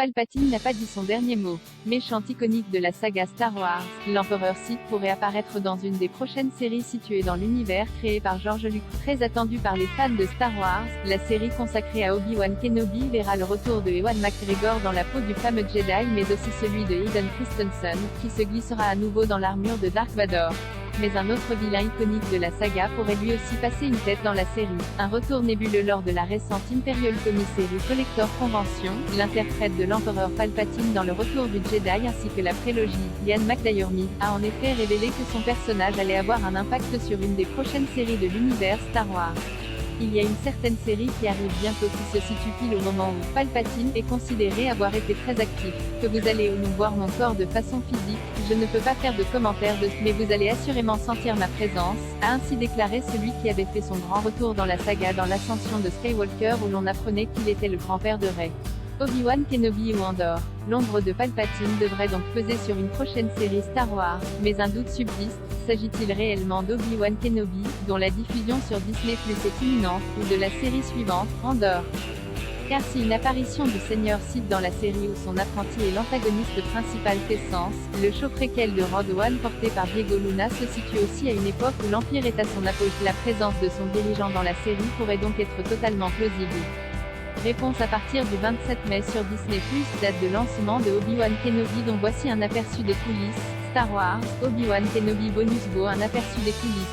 Palpatine n'a pas dit son dernier mot. Méchant iconique de la saga Star Wars, l'empereur Sith pourrait apparaître dans une des prochaines séries situées dans l'univers créé par George Lucas. Très attendu par les fans de Star Wars, la série consacrée à Obi-Wan Kenobi verra le retour de Ewan McGregor dans la peau du fameux Jedi mais aussi celui de Hayden Christensen, qui se glissera à nouveau dans l'armure de Dark Vador. Mais un autre vilain iconique de la saga pourrait lui aussi passer une tête dans la série. Un retour nébuleux lors de la récente Imperial Commissary Collector Convention, l'interprète de l'empereur Palpatine dans Le Retour du Jedi ainsi que la prélogie, Ian McDiarmid, a en effet révélé que son personnage allait avoir un impact sur une des prochaines séries de l'univers Star Wars. Il y a une certaine série qui arrive bientôt qui se situe pile au moment où Palpatine est considéré avoir été très actif. Que vous allez ou non voir mon corps de façon physique, je ne peux pas faire de commentaires mais vous allez assurément sentir ma présence, a ainsi déclaré celui qui avait fait son grand retour dans la saga dans l'ascension de Skywalker où l'on apprenait qu'il était le grand-père de Rey. Obi-Wan Kenobi ou Andor. L'ombre de Palpatine devrait donc peser sur une prochaine série Star Wars, mais un doute subsiste, s'agit-il réellement d'Obi-Wan Kenobi, dont la diffusion sur Disney+ est imminente, ou de la série suivante, Andor? Car si une apparition du Seigneur Sith dans la série où son apprenti est l'antagoniste principal fait sens, le show préquel de Rogue One porté par Diego Luna se situe aussi à une époque où l'Empire est à son apogée. La présence de son dirigeant dans la série pourrait donc être totalement plausible. Réponse à partir du 27 mai sur Disney+, date de lancement de Obi-Wan Kenobi dont voici un aperçu des coulisses. Star Wars, Obi-Wan Kenobi bonus un aperçu des coulisses.